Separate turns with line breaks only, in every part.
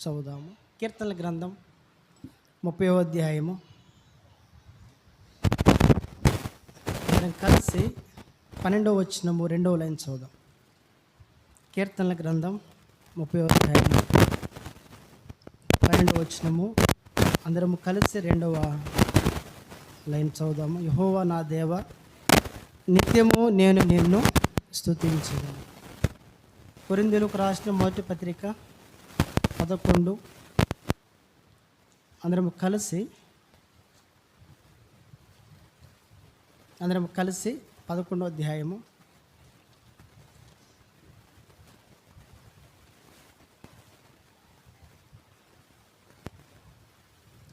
చదువుదాము. కీర్తనల గ్రంథం 30వ అధ్యాయము. మనం కలిసి 12వ వచనము 2వ లైన్ చదువుదాం. కీర్తనల గ్రంథం 30వ అధ్యాయము 12వ వచనము అందరము కలిసి 2వ లైన్ చదువుదాము. యెహోవా నా దేవ, నిత్యము నేను నిన్ను స్తుతించెదను. కొరింథీయులకు రాసిన మొదటి పత్రిక 11. అందరం కలిసి 11వ అధ్యాయము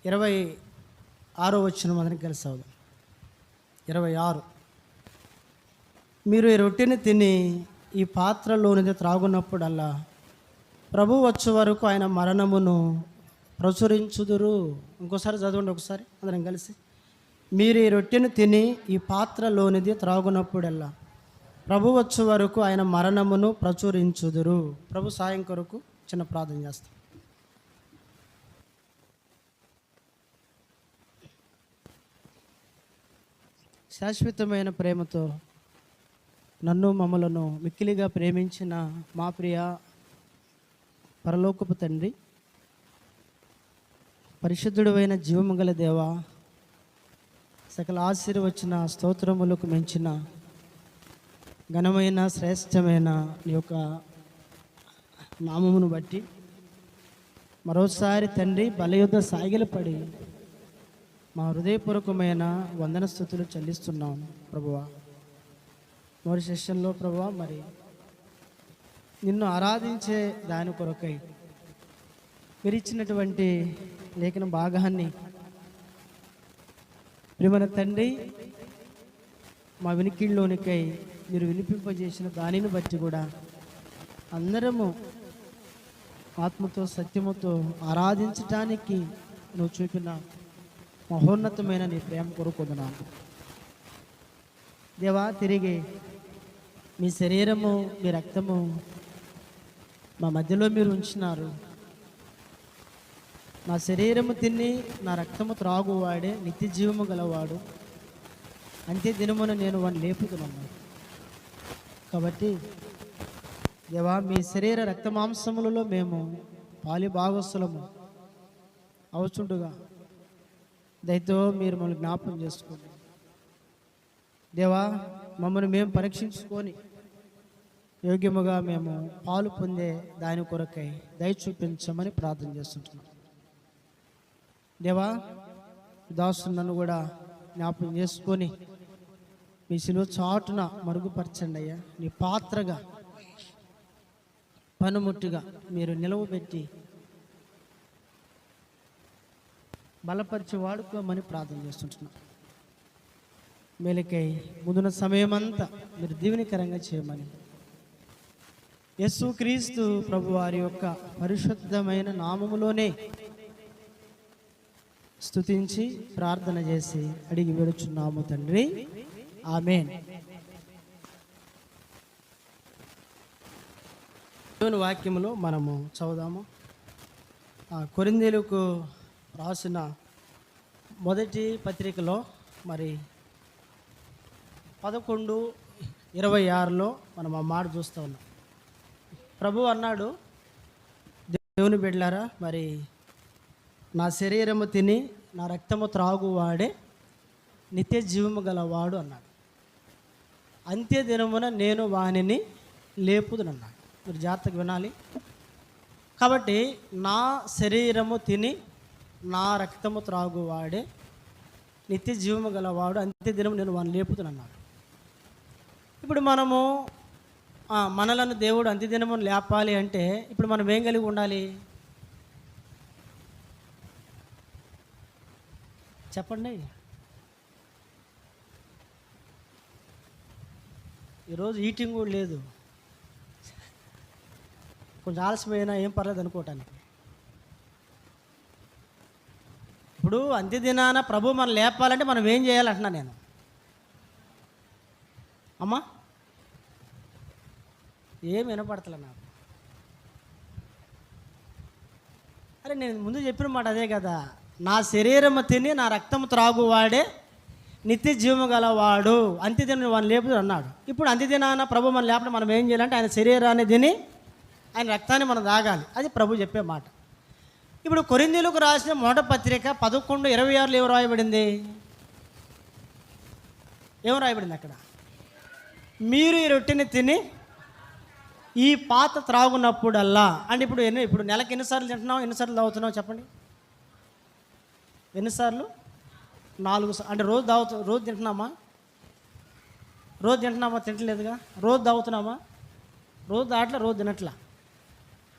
26వ వచనం అందరం కలిసి అవుదాం. 26. మీరు ఈ రొట్టెని తిని ఈ పాత్రలోనిది త్రాగునప్పుడల్లా ప్రభు వచ్చే వరకు ఆయన మరణమును ప్రచురించుదురు. ఇంకోసారి చదవండి ఒకసారి అందరం కలిసి. మీరు ఈ రొట్టెను తిని ఈ పాత్రలోనిది త్రాగునప్పుడల్లా ప్రభు వచ్చే వరకు ఆయన మరణమును ప్రచురించుదురు. ప్రభు సాయం కొరకు చిన్న ప్రార్థన చేస్తాం. శాశ్వతమైన ప్రేమతో నన్ను మమ్మలను మిక్కిలిగా ప్రేమించిన మా ప్రియ పరలోకపు తండ్రి, పరిశుద్ధుడైన జీవము గల దేవ, సకల ఆశీర్వచన స్తోత్రములకు మించిన ఘనమైన శ్రేష్టమైన నీ యొక్క నామమును బట్టి మరోసారి తండ్రి బలయుద్ధ సాగిలపడి మా హృదయపూర్వకమైన వందన స్తుతులు చెల్లిస్తున్నాము ప్రభువా. మరి సెషన్లో ప్రభువా, మరి నిన్ను ఆరాధించే దాని కొరకై మీరు ఇచ్చినటువంటి లేఖన భాగాన్ని ప్రియమైన తండ్రి మా వినికిడిలోనికై మీరు వినిపింపజేసిన దానిని బట్టి కూడా అందరము ఆత్మతో సత్యముతో ఆరాధించటానికి నువ్వు చూపిన మహోన్నతమైన నీ ప్రేమ కొరకొందున్నాను దేవా. తిరిగి మీ శరీరము మీ రక్తము మా మధ్యలో మీరు ఉంచినారు. నా శరీరము తిని నా రక్తము త్రాగువాడే నిత్య జీవము గలవాడు, అంతే దినమున నేను వాడిని లేపుతున్నాను. కాబట్టి దేవా, మీ శరీర రక్త మాంసములలో మేము పాలి భాగస్థులము అవుతుండగా దయతో మీరు మమ్మల్ని జ్ఞాపకం చేసుకోండి దేవా. మమ్మల్ని మేము పరీక్షించుకొని యోగ్యముగా మేము పాలు పొందే దాని కొరకై దయ చూపించమని ప్రార్థన చేస్తుంటున్నాం దేవా. దాసు నన్ను కూడా జ్ఞాపకం చేసుకొని మీ శిలువ చాటున మరుగుపరచండి అయ్యా. నీ పాత్రగా పనుముట్టుగా మీరు నిలవబెట్టి బలపరిచి వాడుకోమని ప్రార్థన చేస్తుంటున్నాం. మేలకై ముందున్న సమయమంతా మీరు దీవెనకరంగా చేయమని యేసుక్రీస్తు ప్రభు వారి యొక్క పరిశుద్ధమైన నామములోనే స్తుతించి ప్రార్థన చేసి అడిగి వేడుచున్నాము తండ్రి, ఆమేన్. దేవుని వాక్యములో మనము చదువుదాము. కొరింథీయులకు రాసిన మొదటి పత్రికలో మరి 11:26లో మనం ఆ మాట చూస్తూ ఉన్నాం. ప్రభు అన్నాడు, దేవుని బిడ్డలారా, మరి నా శరీరము తిని నా రక్తము త్రాగువాడే నిత్య జీవము గలవాడు అన్నాడు. అంత్య దినమున నేను వానిని లేపుదునన్నాడు. మీరు జాగ్రత్తగా వినాలి. కాబట్టి నా శరీరము తిని నా రక్తము త్రాగువాడే నిత్య జీవము గలవాడు, అంత్య దినము నేను వాడిని లేపుదునన్నాడు. ఇప్పుడు మనము మనలను దేవుడు అంత్యదినమును లేపాలి అంటే ఇప్పుడు మనం ఏం కలిగి ఉండాలి చెప్పండి. ఈరోజు ఈటింగ్ కూడా లేదు, కొంచెం ఆలస్యమైనా ఏం పర్లేదు అనుకోవటానికి. ఇప్పుడు అంత్యదినాన ప్రభు మనం లేపాలంటే మనం ఏం చేయాలంటున్నా నేను. అమ్మా ఏం వినపడతలే నాకు. అరే నేను ముందు చెప్పిన మాట అదే కదా, నా శరీరము తిని నా రక్తము త్రాగువాడే నిత్య జీవము గలవాడు, అంత్యదిన వాడిని లేపుడు అన్నాడు. ఇప్పుడు అంత్యదినాన ప్రభు మనం లేపడం మనం ఏం చేయాలంటే ఆయన శరీరాన్ని తిని ఆయన రక్తాన్ని మనం తాగాలి. అది ప్రభు చెప్పే మాట. ఇప్పుడు కొరింథీయులకు రాసిన మొదటి పత్రిక 11:26 ఏం రాయబడింది? ఏం రాయబడింది అక్కడ? మీరు ఈ రొట్టెని తిని ఈ పాత్ర త్రాగునప్పుడల్లా, అంటే ఇప్పుడు నెలకి ఎన్నిసార్లు తింటున్నాం, ఎన్నిసార్లు తాగుతున్నాం చెప్పండి? ఎన్నిసార్లు? 4 అంటే రోజు తింటున్నామా? రోజు తింటున్నామా? తింటలేదుగా. రోజు తాగుతున్నామా? రోజు తాగట్లా, రోజు తినట్లా.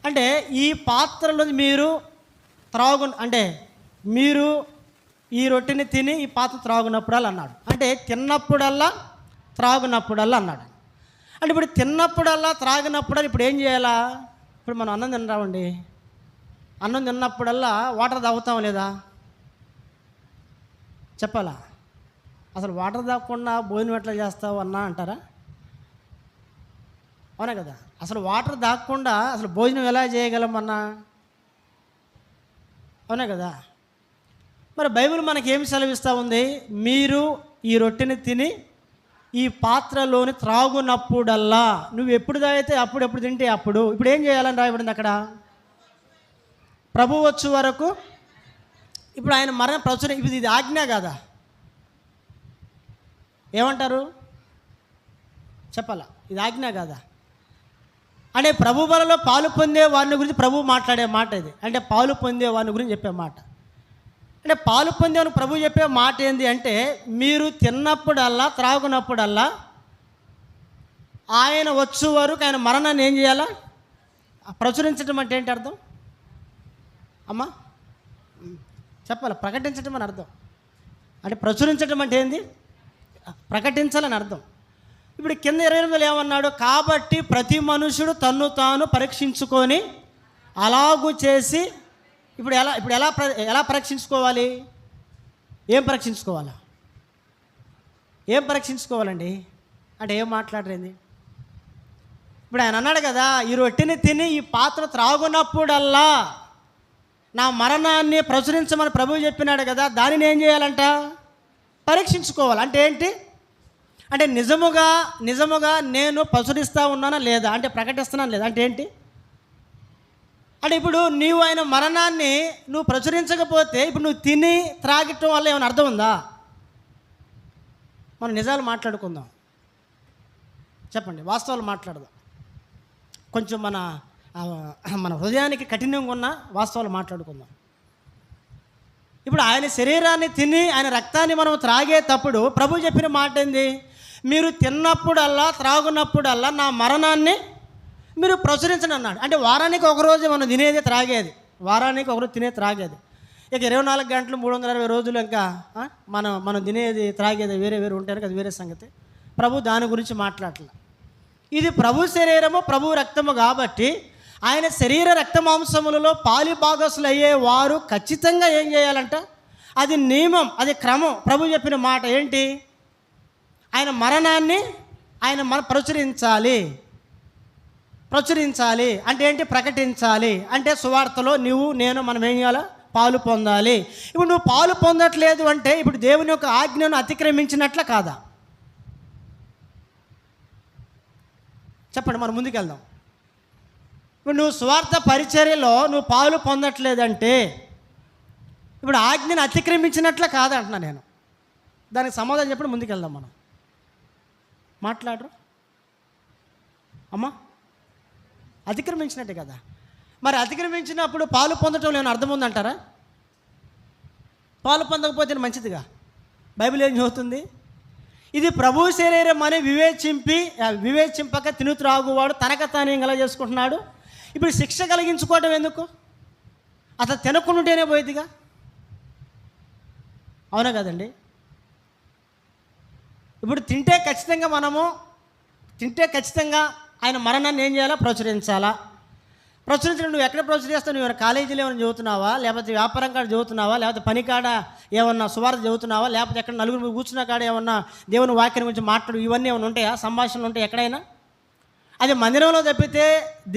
అంటే ఈ పాత్రలో మీరు అంటే మీరు ఈ రొట్టెని తిని ఈ పాత్ర త్రాగునప్పుడల్లా అన్నాడు. అంటే తిన్నప్పుడల్లా త్రాగునప్పుడల్లా అన్నాడు. అంటే ఇప్పుడు తిన్నప్పుడల్లా త్రాగినప్పుడల్లా ఇప్పుడు ఏం చేయాలా? ఇప్పుడు మనం అన్నం తింటామండి, అన్నం తిన్నప్పుడల్లా వాటర్ తాగుతాం లేదా? చెప్పాలా? అసలు వాటర్ తాగకుండా భోజనం ఎట్లా చేస్తావు అన్నా అంటారా? అవునా కదా. అసలు వాటర్ తాగకుండా అసలు భోజనం ఎలా చేయగలమన్నా? అవునా కదా. మరి బైబిల్ మనకి ఏమి సెలవిస్తూ ఉంది? మీరు ఈ రొట్టెని తిని ఈ పాత్రలోని త్రాగునప్పుడల్లా, నువ్వు ఎప్పుడు తాగితే ఎప్పుడు తింటే అప్పుడు. ఇప్పుడు ఏం చేయాలని రాయబడింది అక్కడ? ప్రభు వచ్చు వరకు. ఇప్పుడు ఆయన మరణ ప్రచురం, ఇప్పుడు ఇది ఆజ్ఞ కదా, ఏమంటారు చెప్పాలా? ఇది ఆజ్ఞ కదా. అంటే ప్రభు బలలో పాలు పొందే వారిని గురించి ప్రభు మాట్లాడే మాట ఇది. అంటే పాలు పొందే వారిని గురించి చెప్పే మాట. అంటే పాలు పొందేవాని ప్రభు చెప్పే మాట ఏంటి అంటే, మీరు తిన్నప్పుడల్లా త్రాగునప్పుడల్లా ఆయన వచ్చు వరకు ఆయన మరణాన్ని ఏం చేయాలా? ప్రచురించడం అంటే ఏంటి అర్థం అమ్మా? చెప్పాలి. ప్రకటించడం అని అర్థం. అంటే ప్రచురించడం అంటే ఏంది? ప్రకటించాలని అర్థం. ఇప్పుడు కింద 28 ఏమన్నాడు? కాబట్టి ప్రతి మనుషుడు తన్ను తాను పరీక్షించుకొని అలాగూ చేసి, ఇప్పుడు ఎలా పరీక్షించుకోవాలి? ఏం పరీక్షించుకోవాలా? ఏం పరీక్షించుకోవాలండి అంటే ఏం మాట్లాడరేంది? ఇప్పుడు ఆయన అన్నాడు కదా, ఈ రొట్టెని తిని ఈ పాత్ర త్రాగునప్పుడల్లా నా మరణాన్ని ప్రచురించమని ప్రభువు చెప్పినాడు కదా, దానిని ఏం చేయాలంట? పరీక్షించుకోవాలి. అంటే ఏంటి? అంటే నిజముగా నేను ప్రచురిస్తూ ఉన్నానా లేదా, అంటే ప్రకటిస్తున్నాను లేదా, అంటే ఏంటి? అంటే ఇప్పుడు నీవు ఆయన మరణాన్ని నువ్వు ప్రచురించకపోతే ఇప్పుడు నువ్వు తిని త్రాగటం వల్ల ఏమైనా అర్థం ఉందా? మనం నిజాలు మాట్లాడుకుందాం, చెప్పండి, వాస్తవాలు మాట్లాడదాం. కొంచెం మన హృదయానికి కఠినంగా ఉన్న వాస్తవాలు మాట్లాడుకుందాం. ఇప్పుడు ఆయన శరీరాన్ని తిని ఆయన రక్తాన్ని మనం త్రాగేటప్పుడు ప్రభు చెప్పిన మాట ఏంది? మీరు తిన్నప్పుడల్లా త్రాగునప్పుడల్లా నా మరణాన్ని మీరు ప్రచురించండి అన్నాడు. అంటే వారానికి ఒకరోజు మనం తినేది త్రాగేది, వారానికి ఒకరోజు త్రాగేది. ఇక 24 గంటలు 360 రోజులు ఇంకా మనం తినేది త్రాగేది వేరే ఉంటారు కదా, వేరే సంగతి. ప్రభు దాని గురించి మాట్లాడలే. ఇది ప్రభు శరీరము, ప్రభు రక్తము కాబట్టి ఆయన శరీర రక్త మాంసములలో పాలి భాగస్సులు అయ్యే వారు ఖచ్చితంగా ఏం చేయాలంట? అది నియమం, అది క్రమం. ప్రభు చెప్పిన మాట ఏంటి? ఆయన మరణాన్ని ప్రచురించాలి అంటే ఏంటి? ప్రకటించాలి. అంటే సువార్తలో మనం ఏం చేయాలా? పాలు పొందాలి. ఇప్పుడు నువ్వు పాలు పొందట్లేదు అంటే ఇప్పుడు దేవుని యొక్క ఆజ్ఞను అతిక్రమించినట్ల కాదా? చెప్పండి, మనం ముందుకెళ్దాం. ఇప్పుడు నువ్వు సువార్త పరిచర్యలో నువ్వు పాలు పొందట్లేదంటే ఇప్పుడు ఆజ్ఞను అతిక్రమించినట్ల కాదంటున్నా నేను. దానికి సమాధానం చెప్పి ముందుకెళ్దాం. మనం మాట్లాడరు అమ్మా? అతిక్రమించినట్టే కదా. మరి అతిక్రమించినప్పుడు పాలు పొందటం ఏమైనా అర్థం ఉందంటారా? పాలు పొందకపోతే మంచిదిగా. బైబిల్ ఏం చెబుతుంది? ఇది ప్రభు శరీరం అని వివేచింపక తిను త్రాగువాడు తనక తాను ఎలా చేసుకుంటున్నాడు. ఇప్పుడు శిక్ష కలిగించుకోవడం ఎందుకు? అసలు తినకుండానే పోయేదిగా. అవునా కదండి? ఇప్పుడు తింటే ఖచ్చితంగా ఆయన మరణాన్ని ఏం చేయాలా? ప్రచురించాలా. ప్రచురించడం నువ్వు ఎక్కడ ప్రచురిస్తావు? నువ్వు ఏమైనా కాలేజీలో ఏమైనా చదువుతున్నావా, లేకపోతే వ్యాపారం కాడ చదువుతున్నావా, లేకపోతే పని కాడ ఏమన్నా సువార్త చదువుతున్నావా, లేకపోతే ఎక్కడ నలుగురు కూర్చున్న కాడ ఏమన్నా దేవుని వాక్యం గురించి మాట్లాడు, ఇవన్నీ ఏమైనా ఉంటాయా? సంభాషణలు ఉంటాయి ఎక్కడైనా? అది మందిరంలో తప్పితే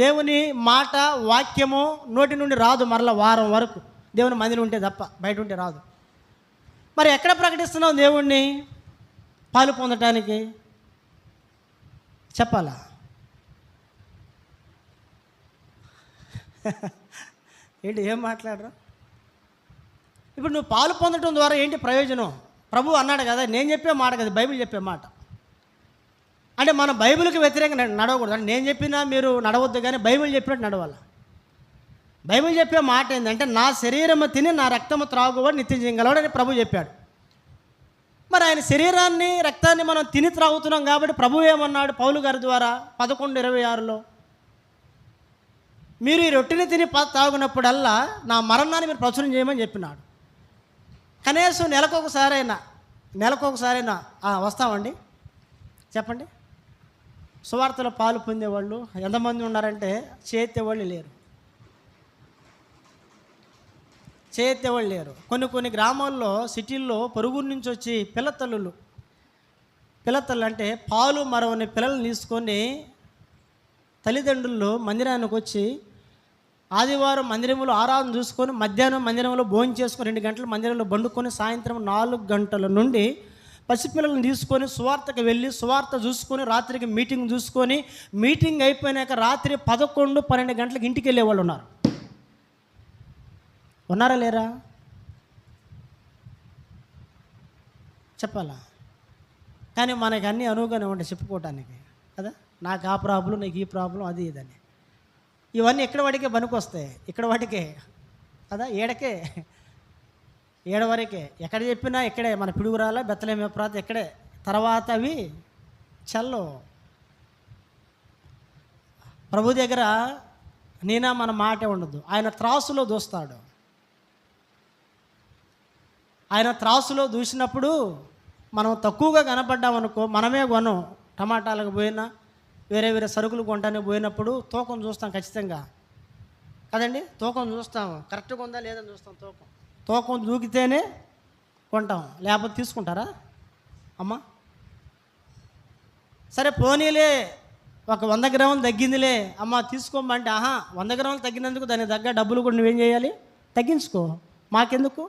దేవుని మాట వాక్యము నోటి నుండి రాదు. మరలా వారం వరకు దేవుని మందిరం ఉంటే తప్ప, బయట ఉంటే రాదు. మరి ఎక్కడ ప్రకటిస్తున్నావు దేవుణ్ణి? పాలు పొందటానికి చెప్పాలా? ఏంటి, ఏం మాట్లాడరు? ఇప్పుడు నువ్వు పాలు పొందటం ద్వారా ఏంటి ప్రయోజనం? ప్రభు అన్నాడు కదా, నేను చెప్పే మాట కదా, బైబిల్ చెప్పే మాట. అంటే మనం బైబిల్కి వ్యతిరేకంగా నడవకూడదు. అంటే నేను చెప్పినా మీరు నడవద్దు, కానీ బైబిల్ చెప్పినట్టు నడవాలి. బైబిల్ చెప్పే మాట ఏంటంటే, నా శరీరము తిని నా రక్తము త్రాగువాడు నిత్యం చేయగలవాడు అని ప్రభు చెప్పాడు. మరి ఆయన శరీరాన్ని రక్తాన్ని మనం తిని త్రాగుతున్నాం కాబట్టి ప్రభు ఏమన్నాడు పౌలు గారి ద్వారా 11:26లో, మీరు ఈ రొట్టెని తిని తాగునప్పుడల్లా నా మరణాన్ని మీరు ప్రచురం చేయమని చెప్పినాడు. కనీసం నెలకొకసారైనా వస్తామండి చెప్పండి. సువార్తలో పాలు పొందేవాళ్ళు ఎంతమంది ఉన్నారంటే చేయెత్తేవాళ్ళు లేరు. కొన్ని గ్రామాల్లో, సిటీల్లో పొరుగురు నుంచి వచ్చి పిల్లతల్లు అంటే పాలు మరవని పిల్లల్ని తీసుకొని తల్లిదండ్రులు మందిరానికి వచ్చి ఆదివారం మందిరంలో ఆరాధన చూసుకొని, మధ్యాహ్నం మందిరంలో భోజనం చేసుకొని 2 గంటలు మందిరంలో బండుకొని, సాయంత్రం 4 గంటల నుండి పసిపిల్లలను తీసుకొని సువార్తకు వెళ్ళి సువార్త చూసుకొని, రాత్రికి మీటింగ్ చూసుకొని, మీటింగ్ అయిపోయినాక రాత్రి 11-12 గంటలకు ఇంటికి వెళ్ళే వాళ్ళు ఉన్నారా లేరా? చెప్పాలా? కానీ మనకి అన్నీ అనువుగానే ఉంటాయి చెప్పుకోవటానికి కదా. నాకు ఆ ప్రాబ్లం, నీకు ఈ ప్రాబ్లం, అది ఇదని. ఇవన్నీ ఇక్కడ వాటికే పనికొస్తాయి, ఇక్కడ వాటికే కదా, ఏడవరకే ఎక్కడ చెప్పినా ఇక్కడే. మన పిడుగురాల బెత్తలేమే ప్రాంత ఇక్కడే, తర్వాత అవి చల్లో. ప్రభు దగ్గర మన మాట ఉండదు. ఆయన త్రాసులో దూస్తాడు. ఆయన త్రాసులో దూసినప్పుడు మనం తక్కువగా కనపడ్డామనుకో, మనమే కొనం. టమాటాలకు పోయినా, వేరే సరుకులు కొనడానికి పోయినప్పుడు తూకం చూస్తాం ఖచ్చితంగా కదండి. తూకం చూస్తాం, కరెక్ట్గా ఉందా లేదని చూస్తాం. తూకం దూకితేనే కొంటాం, లేకపోతే తీసుకుంటారా అమ్మా? సరే పోనీలే, ఒక 100 గ్రాములు తగ్గిందిలే అమ్మ తీసుకోమంటే, 100 గ్రాములు తగ్గినందుకు దానికి తగ్గ డబ్బులు కూడా నువ్వేం చేయాలి? తగ్గించుకో, మాకెందుకు?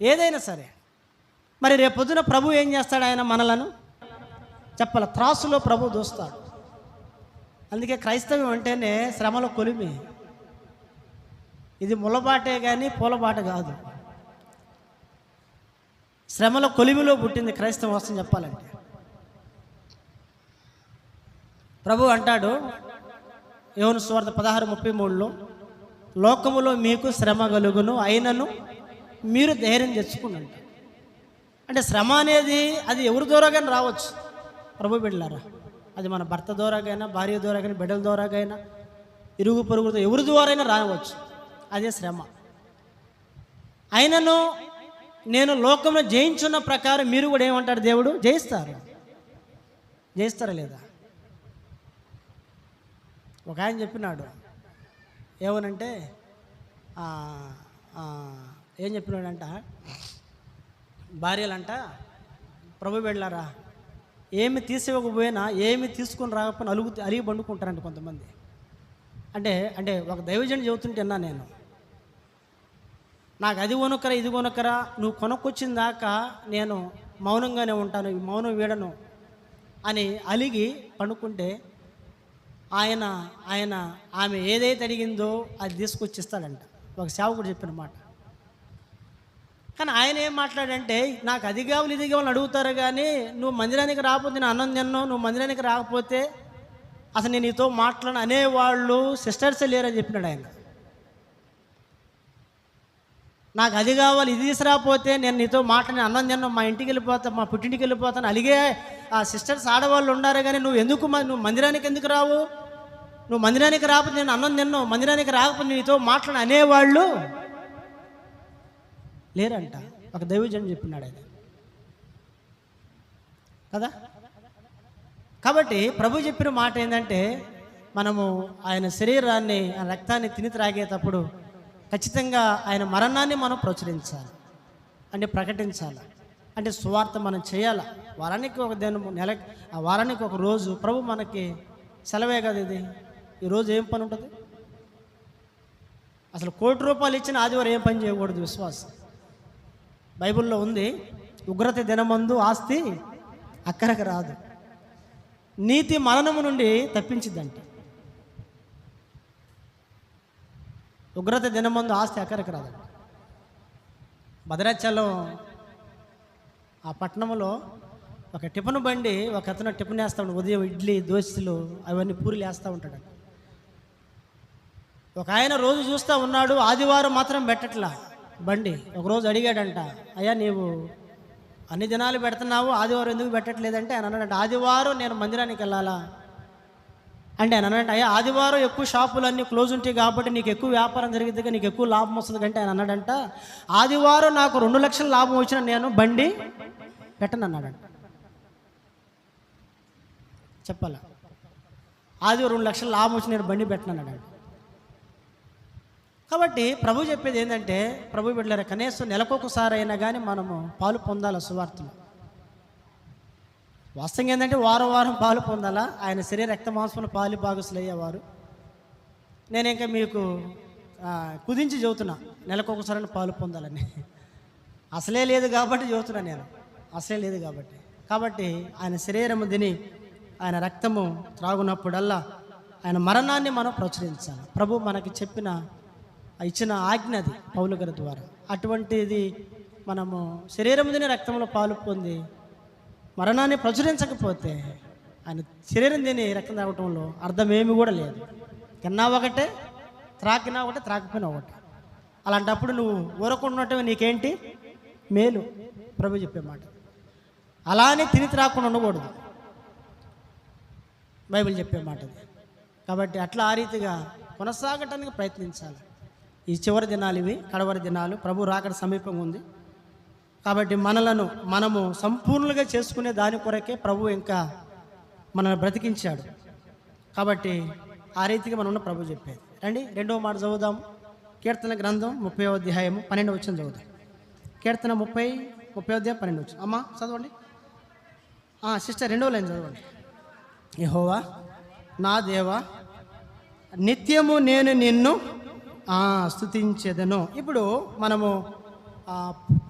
ఏదైనా సరే. మరి రేపొద్దున ప్రభు ఏం చేస్తాడు? ఆయన మనలను చెప్పాల, త్రాసులో ప్రభు దూస్తాడు. అందుకే క్రైస్తవం అంటేనే శ్రమల కొలిమి. ఇది ముళ్ళబాటే కానీ పూలబాట కాదు. శ్రమల కొలిమిలో పుట్టింది క్రైస్తవం వస్తుంది చెప్పాలంటే. ప్రభు అంటాడు యోహాను సువార్త 16:33లో, లోకములో మీకు శ్రమ కలుగును, అయినను మీరు ధైర్యం తెచ్చుకునంట. అంటే శ్రమ అనేది అది ఎవరి ద్వారాగానే రావచ్చు ప్రభు బిడ్డలారా. అది మన భర్త ద్వారాగైనా, భార్య ద్వారాగైనా, బిడ్డల ద్వారాగైనా, ఇరుగు పొరుగుతో ఎవరి ద్వారైనా రావచ్చు. అదే శ్రమ. అయినను నేను లోకంలో జయించున్న ప్రకారం మీరు కూడా ఏమంటాడు దేవుడు? జయిస్తారా లేదా? ఒక ఆయన చెప్పినాడు, ఏమనంటే ఏం చెప్పినాడంట, భార్యలంట ప్రభు బిడ్డలారా ఏమి తీసివ్వకపోయినా, ఏమి తీసుకొని రాకపోయినా అలిగి పండుకుంటారంట కొంతమంది. అంటే ఒక దైవజనుడు చెబుతుంటే అన్నా నేను, నాకు అది కొనుక్కరా ఇది కొనుక్కరా, నువ్వు కొనుక్కొచ్చిన దాకా నేను మౌనంగానే ఉంటాను, ఈ మౌనం వీడను అని అలిగి పండుకుంటే ఆమె ఏదైతే అడిగిందో అది తీసుకొచ్చిస్తాడంట. ఒక సేవకుడు చెప్పిన మాట. కానీ ఆయన ఏం మాట్లాడంటే, నాకు అది కావాలి ఇది కావాలని అడుగుతారు, కానీ నువ్వు మందిరానికి రాకపోతే నేను అన్నం తిన్నావు, నువ్వు మందిరానికి రాకపోతే అసలు నేను నీతో మాట్లాడను అనేవాళ్ళు సిస్టర్సే లేరని చెప్పినాడు ఆయన. నాకు అది కావాలి ఇది తీసుకురాకపోతే నేను నీతో మాట్లాడి అన్నం తిన్నావు, మా ఇంటికి వెళ్ళిపోతాను, మా పుట్టింటికి వెళ్ళిపోతాను అలిగే ఆ సిస్టర్స్ ఆడవాళ్ళు ఉన్నారు. కానీ నువ్వు మందిరానికి ఎందుకు రావు? నువ్వు మందిరానికి రాకపోతే నేను అన్నం తిన్నావు, మందిరానికి రాకపోతే నీతో మాట్లాడి అనేవాళ్ళు లేరంట. ఒక దైవజనుడు చెప్పినాడు ఆయన కదా. కాబట్టి ప్రభు చెప్పిన మాట ఏంటంటే, మనము ఆయన శరీరాన్ని, ఆయన రక్తాన్ని తిని ఖచ్చితంగా ఆయన మరణాన్ని మనం ప్రచురించాలి, అంటే ప్రకటించాలి. అంటే సువార్త మనం చేయాలి. వారానికి ఒక దినము, ఆ వారానికి ఒక రోజు ప్రభు మనకి సెలవే కదా ఇది. ఈరోజు ఏం పని ఉంటుంది? అసలు ₹1,00,00,000 ఇచ్చిన ఆదివారం ఏం పని చేయకూడదు విశ్వాసం. బైబిల్లో ఉంది, ఉగ్రత దినమందు ఆస్తి అక్కరకు రాదు, నీతి మరణము నుండి తప్పించిద్దంట. ఉగ్రత దినమందు ఆస్తి అక్కరకు రాదంట. భద్రాచలం ఆ పట్టణంలో ఒక టిఫిన్ బండి, ఒక అతను టిఫిన్ వేస్తూ ఉంటాడు. ఉదయం ఇడ్లీ, దోశలు అవన్నీ పూరీలు వేస్తూ ఉంటాడు. ఒక ఆయన రోజు చూస్తూ ఉన్నాడు, ఆదివారం మాత్రం పెట్టట్లా బండి. ఒకరోజు అడిగాడంట, అయ్యా నీవు అన్ని దినాలు పెడుతున్నావు, ఆదివారం ఎందుకు పెట్టట్లేదంటే ఆయన అన్నాడంట, ఆదివారం నేను మందిరానికి వెళ్ళాలా అంటే ఆయన అన్నాడంట, అయ్యా ఆదివారం ఎక్కువ షాపులన్నీ క్లోజ్ ఉంటాయి కాబట్టి నీకు ఎక్కువ వ్యాపారం జరిగిద్దిగా, నీకు ఎక్కువ లాభం వస్తుంది కంటే ఆయన అన్నాడంట, ఆదివారం నాకు 2 లక్షల లాభం వచ్చినా నేను బండి పెట్టను అన్నాడంట. చెప్పాలా? ఆదివారం 2 లక్షల లాభం వచ్చి నేను బండి పెట్టను అన్నాడంట. కాబట్టి ప్రభు చెప్పేది ఏంటంటే, ప్రభు బిడ్డలారా, కనీసం నెలకొకసారి అయినా కానీ మనము పాలు పొందాలి సువార్తలో. వాస్తవంగా ఏంటంటే వారం పాలు పొందాలా. ఆయన శరీర రక్త మాంసములు పాలు భాగస్తులు అయ్యేవారు. నేను ఇంకా మీకు కుదించి చెబుతున్నా, నెలకొకసారి పాలు పొందాలని. అసలే లేదు కాబట్టి చెబుతున్నా నేను, అసలే లేదు కాబట్టి ఆయన శరీరము తిని ఆయన రక్తము త్రాగునప్పుడల్లా ఆయన మరణాన్ని మనం ప్రచురించాలి. ప్రభు మనకి ఇచ్చిన ఆజ్ఞ అది పౌలు గారి ద్వారా. అటువంటిది మనము శరీరం తిని రక్తంలో పాలు పొంది మరణాన్ని ప్రచురించకపోతే ఆయన శరీరం తిని రక్తం తాగటంలో అర్థమేమి కూడా లేదు. తిన్నా ఒకటే, త్రాకినా ఒకటే, త్రాకపోయినా ఒకటే. అలాంటప్పుడు నువ్వు ఊరకుండాటమే నీకేంటి మేలు? ప్రభు చెప్పే మాట. అలానే తిని త్రాకుండా ఉండకూడదు, బైబిల్ చెప్పే మాట అది. కాబట్టి అట్లా ఆ రీతిగా కొనసాగటానికి ప్రయత్నించాలి. ఈ చివరి దినాలు ఇవి, కడవరి దినాలు. ప్రభు రాకడ సమీపంగా ఉంది కాబట్టి మనము సంపూర్ణంగా చేసుకునే దాని కొరకే ప్రభు ఇంకా మనల్ని బ్రతికించాడు. కాబట్టి ఆ రీతిగా మనం ఉన్న ప్రభు చెప్పేది. రండి 2వ మాట చదువుదాము. కీర్తన గ్రంథం 30వ అధ్యాయము 12వ వచనం చదువుదాం. కీర్తన 30వ అధ్యాయం 12వ వచనం. అమ్మ చదవండి. సిస్టర్ 2వ లైన్ చదవండి. యెహోవా నా దేవా, నిత్యము నేను నిన్ను స్తుతించెదను. ఇప్పుడు మనము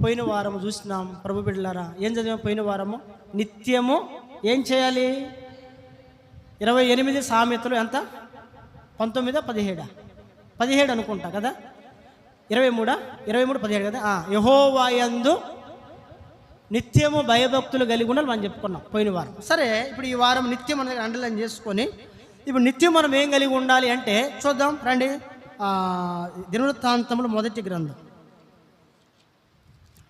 పోయిన వారము చూసినాం ప్రభు బిడ్డలారా. ఏం చదివాం పోయిన వారము? నిత్యము ఏం చేయాలి? 28 సామెతలు ఎంత? 19, 17 అనుకుంటా కదా, 23, 17 కదా. యెహోవా యందు నిత్యము భయభక్తులు కలిగి ఉండాలి మనం చెప్పుకున్నాం పోయిన వారం. సరే, ఇప్పుడు ఈ వారం నిత్యం అనేది అండర్లైన్ చేసుకొని, ఇప్పుడు నిత్యం మనం ఏం కలిగి ఉండాలి అంటే చూద్దాం రండి. దినవృత్తాంతములు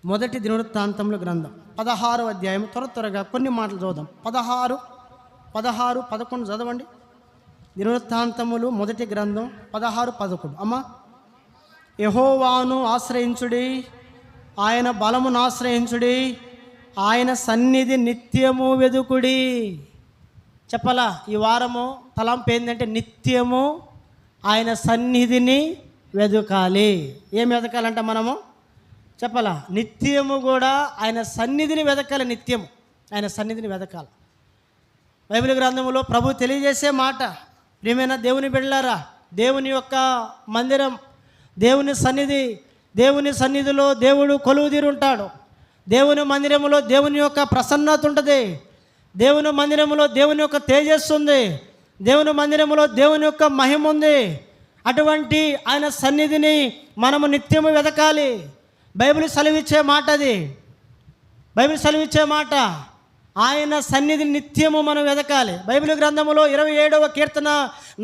మొదటి దినవృత్తాంతముల గ్రంథం 16వ అధ్యాయం. త్వరగా కొన్ని మాటలు చదువుదాం. 16, 11 చదవండి. దినవృత్తాంతములు మొదటి గ్రంథం 16, 11. అమ్మ, యెహోవాను ఆశ్రయించుడి, ఆయన బలమును ఆశ్రయించుడి, ఆయన సన్నిధి నిత్యము వెదుకుడి. చెప్పాలా? ఈ వారము తలంపు ఏంటంటే నిత్యము ఆయన సన్నిధిని వెదకాలి. ఏం వెదకాలంట మనము? చెప్పాలా? నిత్యము కూడా ఆయన సన్నిధిని వెదకాలి. నిత్యము ఆయన సన్నిధిని వెదకాలి. బైబిల్ గ్రంథంలో ప్రభు తెలియజేసే మాట, ప్రియమైన దేవుని బిడ్డలారా, దేవుని యొక్క మందిరం, దేవుని సన్నిధిలో దేవుడు కొలువుదీరుంటాడు. దేవుని మందిరంలో దేవుని యొక్క ప్రసన్నత ఉంటుంది. దేవుని మందిరంలో దేవుని యొక్క తేజస్సు ఉంది. దేవుని మందిరంలో దేవుని యొక్క మహిమ ఉంది. అటువంటి ఆయన సన్నిధిని మనము నిత్యము వెదకాలి. బైబిల్ సెలవిచ్చే మాట అది. బైబిల్ సెలవిచ్చే మాట, ఆయన సన్నిధిని నిత్యము మనం వెదకాలి. బైబిల్ గ్రంథములో 27వ కీర్తన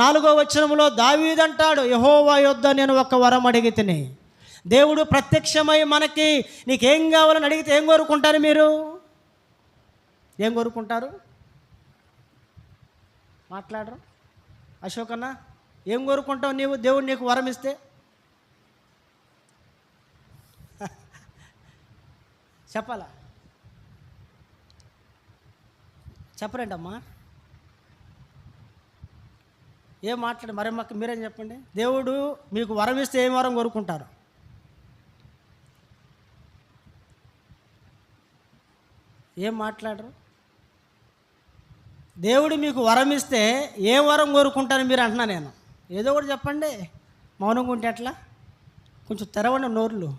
4వ వచనములో దావీదు అంటాడు, యెహోవా యొద్ద నేను ఒక వరం అడిగితిని. దేవుడు ప్రత్యక్షమై మనకి నీకేం కావాలని అడిగితే ఏం కోరుకుంటారు? మీరు ఏం కోరుకుంటారు? మాట్లాడరు? అశోక్ అన్న, ఏం కోరుకుంటావు నీవు దేవుడు నీకు వరం ఇస్తే? చెప్పాలా? చెప్పరేంటమ్మా? ఏం మాట్లాడు మరి మాకు మీరేం చెప్పండి. దేవుడు మీకు వరం ఇస్తే ఏం వరం కోరుకుంటారు? ఏం మాట్లాడరు. దేవుడు మీకు వరం ఇస్తే ఏ వరం కోరుకుంటాను మీరు అంటున్నా నేను. ఏదో ఒకటి చెప్పండి. మౌనంగా ఉంటే ఎట్లా? కొంచెం తెరవండి నోర్లు,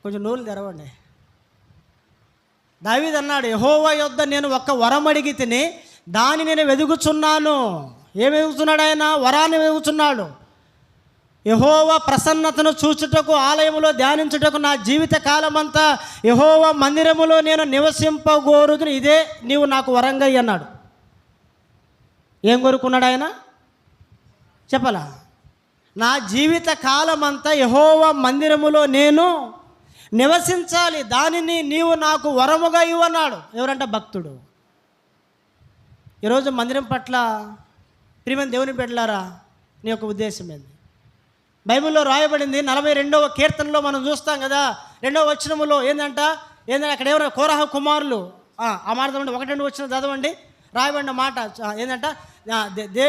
కొంచెం నోర్లు తెరవండి. దావీదు అన్నాడు, యెహోవా యొద్ద నేను ఒక్క వరం అడిగి తిని దాన్ని నేను వెదుగుచున్నాను. ఏం వెదుగుతున్నాడు ఆయన? వరాన్ని వెదుగుతున్నాడు. యెహోవా ప్రసన్నతను చూచుటకు, ఆలయములో ధ్యానించుటకు నా జీవిత కాలమంతా యెహోవా మందిరములో నేను నివసింపగోరుదును, ఇదే నీవు నాకు వరంగా అన్నాడు. ఏం కోరుకున్నాడు ఆయన? చెప్పలా? నా జీవిత కాలమంతా యెహోవా మందిరములో నేను నివసించాలి, దానిని నీవు నాకు వరముగా ఇవ్వన్నాడు. ఎవరంట? భక్తుడు. ఈరోజు మందిరం పట్ల ప్రియమైన దేవుని బిడ్డలారా, నీ యొక్క ఉద్దేశం ఏంది? బైబిల్లో రాయబడింది 42వ కీర్తనలో మనం చూస్తాం కదా, 2వ వచనములో ఏంటంటే అక్కడ ఎవరైనా కోరహ కుమారులు, ఆ మాట చదవండి, 1-2 వచనం చదవండి. రాయబడిన మాట ఏంటంట,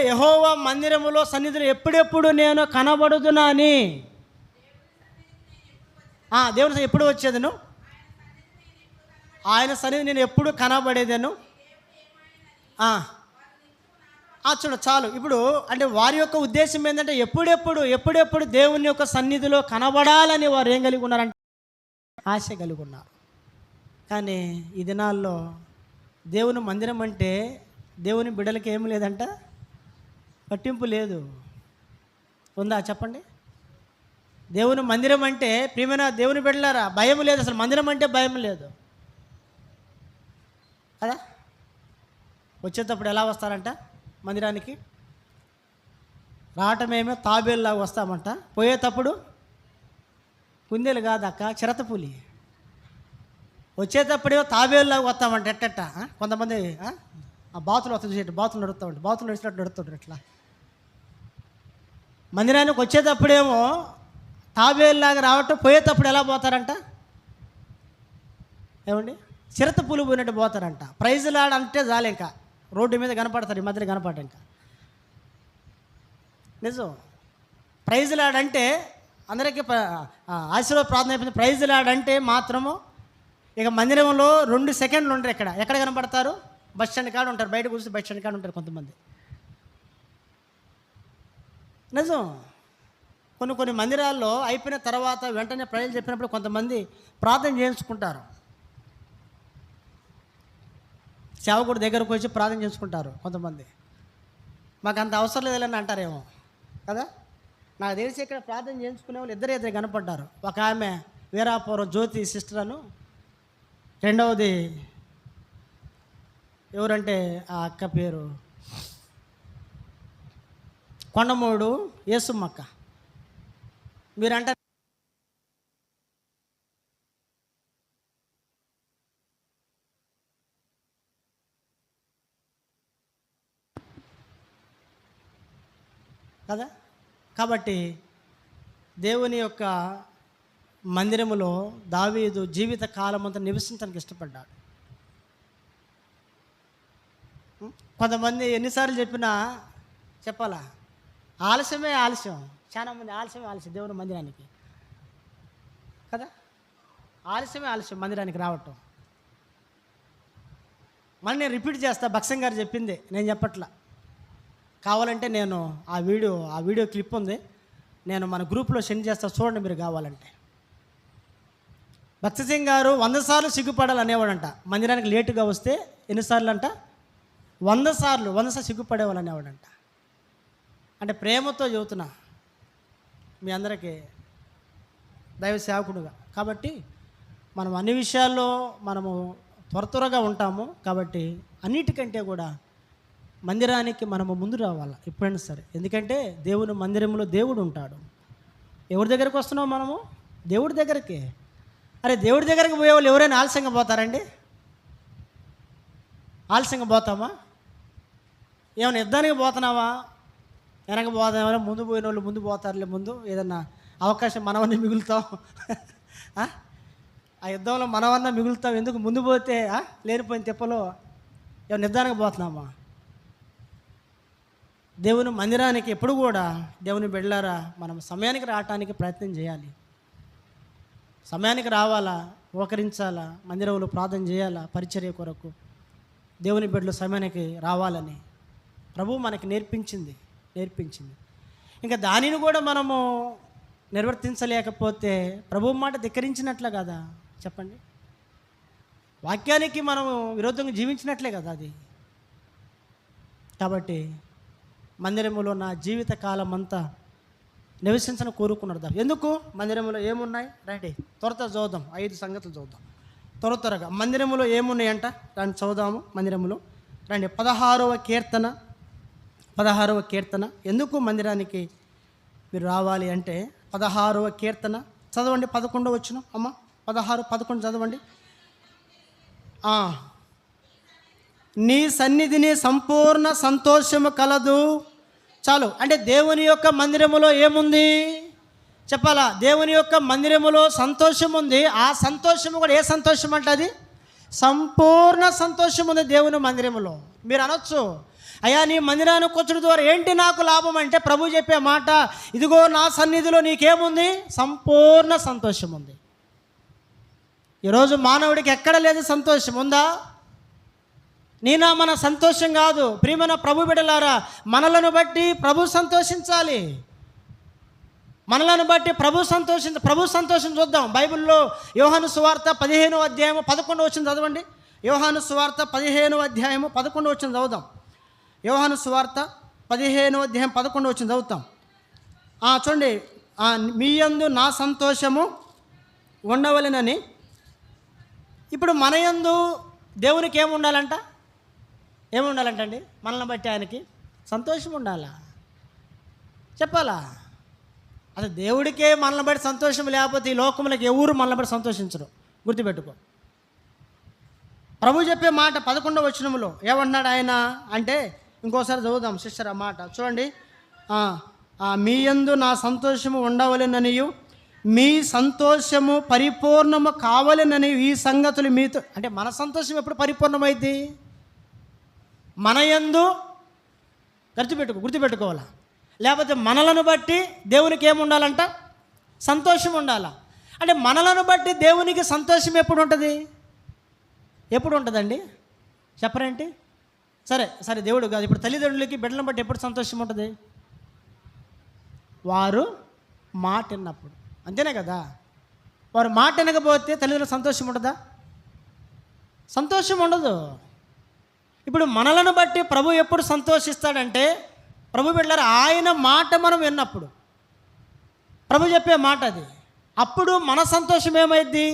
యెహోవా మందిరములో సన్నిధిలో ఎప్పుడెప్పుడు నేను కనబడుదునా అని. దేవుని సన్నిధి ఎప్పుడు వచ్చేదను? ఆయన సన్నిధి నేను ఎప్పుడు కనబడేదను. చూడ చాలు. ఇప్పుడు అంటే వారి యొక్క ఉద్దేశం ఏంటంటే ఎప్పుడెప్పుడు దేవుని యొక్క సన్నిధిలో కనబడాలని వారు ఏం కలిగి ఉన్నారంటే ఆశ కలిగి ఉన్నారు. కానీ ఈ దినాల్లో దేవుని మందిరం అంటే దేవుని బిడ్డలకి ఏమి లేదంట, పట్టింపు లేదు. ఉందా చెప్పండి? దేవుని మందిరం అంటే ప్రియమైన దేవుని బిడ్డలారా భయం లేదు. అసలు మందిరం అంటే భయం లేదు కదా. వచ్చేటప్పుడు ఎలా వస్తారంట మందిరానికి? రావటమేమో తాబేలులాగా వస్తామంట, పోయేటప్పుడు కుందేలు కాదక్క, చిరతపులి. వచ్చేటప్పుడేమో తాబేలులాగా వస్తామంట. ఎట్టట్ట కొంతమంది బాతులు వస్తుంది చూసేట, బాతులు నడుస్తామంట, బాతులు నడిచినట్టు నడుస్తుంటారు. ఇట్లా మందిరానికి వచ్చేటప్పుడేమో తాబేలులాగా రావటం, పోయేటప్పుడు ఎలా పోతారంట? ఏమండి? చిరత పులి పోయినట్టు పోతారంట. ప్రైజులు ఆడంటే చాలు, ఇంకా రోడ్డు మీద కనపడతారు, ఈ మధ్యలో కనపడటం ఇంకా నిజం. ప్రైజులు ఆడంటే అందరికీ ఆశీర్వాద ప్రార్థన అయిపోయింది. ప్రైజులు ఆడంటే మాత్రము ఇక మందిరంలో 2 సెకండ్లు ఉంటారు. ఎక్కడ కనపడతారు? బస్ స్టాండ్ కాడ ఉంటారు, బయట కూర్చొని బస్ స్టాండ్ కాడ ఉంటారు కొంతమంది. నిజం. కొన్ని మందిరాల్లో అయిపోయిన తర్వాత వెంటనే ప్రజలు చెప్పినప్పుడు కొంతమంది ప్రార్థన చేయించుకుంటారు. సేవకుడి దగ్గరకు వచ్చి ప్రార్థన చేసుకుంటారు కొంతమంది. మాకు అంత అవసరం లేదని అంటారేమో కదా. నాకు తెలిసి ఇక్కడ ప్రార్థన చేయించుకునే వాళ్ళు ఇద్దరు కనపడ్డారు. ఒక ఆమె వీరాపురం జ్యోతి సిస్టర్ అను, రెండవది ఎవరంటే ఆ అక్క పేరు కొండమూడు యేసుమ్మక్క. మీరంటారు కదా. కాబట్టి దేవుని యొక్క మందిరములో దావీదు జీవిత కాలం అంతా నివసించడానికి ఇష్టపడ్డాడు. కొంతమంది ఎన్నిసార్లు చెప్పినా చెప్పాలా, ఆలస్యం. చాలామంది ఆలస్యం దేవుని మందిరానికి కదా. ఆలస్యం మందిరానికి రావటం. మళ్ళీ నేను రిపీట్ చేస్తా, భక్సం గారు చెప్పింది నేను చెప్పట్లా. కావాలంటే నేను ఆ వీడియో క్లిప్ ఉంది, నేను మన గ్రూప్లో సెండ్ చేస్తా, చూడండి మీరు కావాలంటే. భక్త సింగ్ గారు 100 సార్లు సిగ్గుపడాలి అనేవాడంట. మందిరానికి లేటుగా వస్తే ఎన్నిసార్లు అంట? 100 సార్లు సిగ్గుపడేవాళ్ళు అనేవాడంట. అంటే ప్రేమతో చెబుతున్నా మీ అందరికీ దైవ సేవకుడుగా. కాబట్టి మనం అన్ని విషయాల్లో మనము త్వరగా ఉంటాము. కాబట్టి అన్నిటికంటే కూడా మందిరానికి మనము ముందు రావాలి ఎప్పుడైనా సరే. ఎందుకంటే దేవుని మందిరంలో దేవుడు ఉంటాడు. ఎవరి దగ్గరికి వస్తున్నాం మనము? దేవుడి దగ్గరికి. అరే దేవుడి దగ్గరికి పోయేవాళ్ళు ఎవరైనా ఆలస్యంగా పోతారండి? ఆలస్యంగా పోతామా? ఏమైనా యుద్ధానికి పోతున్నావా? వెనక పోతామా? ముందు పోయిన వాళ్ళు ముందు పోతారులే, ముందు ఏదన్నా అవకాశం మనవన్నీ మిగులుతాం. ఆ యుద్ధంలో మనవన్నా మిగులుతాం. ఎందుకు ముందు పోతే లేనిపోయిన తిప్పలో ఏమైనా యుద్ధానికి పోతున్నామా? దేవుని మందిరానికి ఎప్పుడు కూడా దేవుని బిడ్డలారా మనం సమయానికి రావటానికి ప్రయత్నం చేయాలి. సమయానికి రావాలా. మోకరించాలా, మందిరంలో ప్రార్థన చేయాలా, పరిచర్య కొరకు దేవుని బిడ్డలు సమయానికి రావాలని ప్రభువు మనకి నేర్పించింది. ఇంకా దానిని కూడా మనము నిర్వర్తించలేకపోతే ప్రభువు మాట ధిక్కరించినట్లే కదా చెప్పండి. వాక్యానికి మనము విరోధంగా జీవించినట్లే కదా అది. కాబట్టి మందిరములో నా జీవిత కాలం అంతా నివసించని కోరుకున్నాడు. ఎందుకు? మందిరంలో ఏమున్నాయి? రండి త్వరగా చూద్దాం. 5 సంగతులు చూద్దాం త్వరగా. మందిరములో ఏమున్నాయంట దాన్ని చదువుదాము. మందిరములో రండి. 16వ కీర్తన. ఎందుకు మందిరానికి మీరు రావాలి అంటే 16వ కీర్తన చదవండి. 11వ వచనం అమ్మ. 16, 11 చదవండి. నీ సన్నిధిని సంపూర్ణ సంతోషము కలదు. చాలు. అంటే దేవుని యొక్క మందిరములో ఏముంది చెప్పాలా? దేవుని యొక్క మందిరములో సంతోషం ఉంది. ఆ సంతోషము కూడా ఏ సంతోషం అంటే అది సంపూర్ణ సంతోషం ఉంది దేవుని మందిరములో. మీరు అనొచ్చు, అయ్యా నీ మందిరానికి వచ్చడం ద్వారా ఏంటి నాకు లాభం అంటే ప్రభు చెప్పే మాట, ఇదిగో నా సన్నిధిలో నీకేముంది? సంపూర్ణ సంతోషం ఉంది. ఈరోజు మానవుడికి ఎక్కడ లేదు సంతోషం. ఉందా? మన సంతోషం కాదు. ప్రియమైన ప్రభు బిడ్డలారా, మనలను బట్టి ప్రభు సంతోషించాలి. మనలను బట్టి ప్రభు సంతోషం చూద్దాం. బైబిల్లో యోహాను సువార్త 15వ అధ్యాయము 11వ వచనం చదవండి. యోహాను సువార్త 15వ అధ్యాయము 11వ వచనం చదువుదాం. యోహాను సువార్త 15వ అధ్యాయం 11వ వచనం చదువుతాం. చూడండి. మీ యందు నా సంతోషము ఉండవలెనని. ఇప్పుడు మన యందు దేవునికి ఏముండాలంట అండి? మనల్ని బట్టి ఆయనకి సంతోషం ఉండాలా చెప్పాలా? అసలు దేవుడికే మనల్ని బట్టి సంతోషం లేకపోతే ఈ లోకములకు ఎవరు మనల్ని బట్టి సంతోషించరు. గుర్తుపెట్టుకో. ప్రభు చెప్పే మాట 11వ వచనంలో ఏమన్నాడు ఆయన అంటే, ఇంకోసారి చదువుదాం సిస్టర్ ఆ మాట చూడండి. మీ యందు నా సంతోషము ఉండవలెననియు మీ సంతోషము పరిపూర్ణము కావాలనని ఈ సంగతులు మీతో. అంటే మన సంతోషం ఎప్పుడు పరిపూర్ణమైంది? మన యందు గుర్తుపెట్టుకోవాలా. లేకపోతే మనలను బట్టి దేవునికి ఏముండాలంట? సంతోషం ఉండాలా. అంటే మనలను బట్టి దేవునికి సంతోషం ఎప్పుడు ఉంటుంది? ఎప్పుడు ఉంటుందండి చెప్పరేంటి? సరే దేవుడు కాదు. ఇప్పుడు తల్లిదండ్రులకి బిడ్డలను బట్టి ఎప్పుడు సంతోషం ఉంటుంది? వారు మాట విన్నప్పుడు. అంతేనే కదా. వారు మాట వినకపోతే తల్లిదండ్రులకు సంతోషం ఉంటుందా? సంతోషం ఉండదు. ఇప్పుడు మనలను బట్టి ప్రభు ఎప్పుడు సంతోషిస్తాడంటే, ప్రభు బిడ్డలారా ఆయన మాట మనం విన్నప్పుడు, ప్రభు చెప్పే మాట అది, అప్పుడు మన సంతోషం ఏమైద్ది?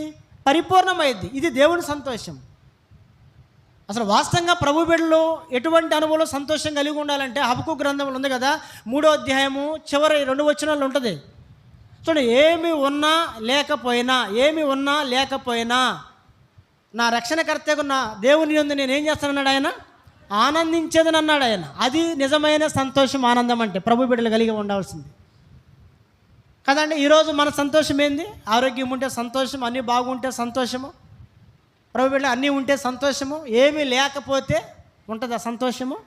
పరిపూర్ణమైద్ది. ఇది దేవుని సంతోషం. అసలు వాస్తవంగా ప్రభు బిడ్డలు ఎటువంటి అనుభవంలో సంతోషం కలిగి ఉండాలంటే హబక్కు గ్రంథంలో ఉంది కదా, 3వ అధ్యాయము చివరి 2 వచనాలు ఉంటుంది. చూడండి. ఏమి ఉన్నా లేకపోయినా నా రక్షణకర్తకు నా దేవుని యందు నేను ఏం చేస్తానన్నాడు ఆయన? ఆనందించేదని అన్నాడు ఆయన. అది నిజమైన సంతోషం, ఆనందం అంటే ప్రభు బిడ్డలు కలిగి ఉండాల్సింది కదండి. ఈరోజు మన సంతోషం ఏంది? ఆరోగ్యం ఉంటే సంతోషం, అన్నీ బాగుంటే సంతోషము. ప్రభు బిడ్డలు అన్నీ ఉంటే సంతోషము. ఏమీ లేకపోతే ఉంటుందా సంతోషము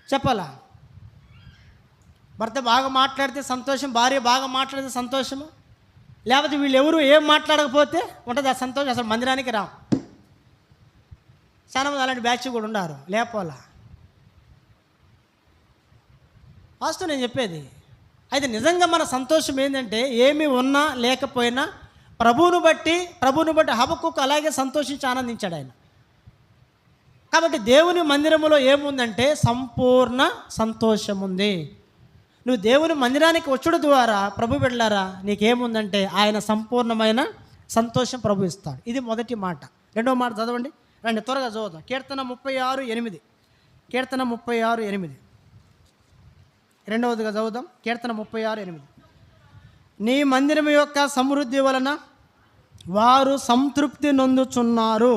చెప్పాలా? భర్త బాగా మాట్లాడితే సంతోషం, భార్య బాగా మాట్లాడితే సంతోషము. లేకపోతే వీళ్ళు ఎవరు ఏం మాట్లాడకపోతే ఉంటుంది ఆ సంతోషం. అసలు మందిరానికి రా. చాలా మంది అలాంటి బ్యాచ్ కూడా ఉన్నారు. లేకపోలా వాస్తవం నేను చెప్పేది. అయితే నిజంగా మన సంతోషం ఏంటంటే, ఏమి ఉన్నా లేకపోయినా ప్రభువును బట్టి హబక్కుకు అలాగే సంతోషించి ఆనందించాడు ఆయన. కాబట్టి దేవుని మందిరములో ఏముందంటే సంపూర్ణ సంతోషం ఉంది. నువ్వు దేవుని మందిరానికి వచ్చుడు ద్వారా ప్రభు బిడ్డలారా నీకేముందంటే ఆయన సంపూర్ణమైన సంతోషం ప్రభు ఇస్తాడు. ఇది మొదటి మాట. రెండవ మాట చదవండి. రండి త్వరగా చదువుదాం. కీర్తన 36:8. రెండవదిగా చదువుదాం. కీర్తన 36:8. నీ మందిరం యొక్క సమృద్ధి వలన వారు సంతృప్తి నొందుచున్నారు.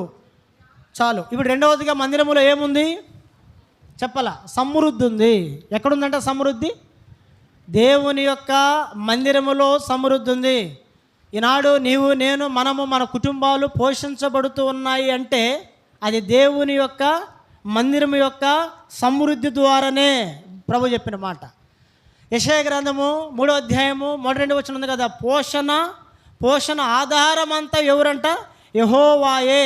చాలు. ఇప్పుడు రెండవదిగా మందిరములో ఏముంది చెప్పాలా? సమృద్ధి ఉంది. ఎక్కడుందంటే సమృద్ధి? దేవుని యొక్క మందిరములో సమృద్ధి ఉంది. ఈనాడు నీవు నేను మనము మన కుటుంబాలు పోషించబడుతూ ఉన్నాయి అంటే అది దేవుని యొక్క మందిరము యొక్క సమృద్ధి ద్వారానే ప్రభు చెప్పిన మాట. యెషయా గ్రంథము 3వ అధ్యాయము 1-2 వచనం ఉంది కదా, పోషణ పోషణ ఆధారం అంతా ఎవరంట? యెహోవాయే.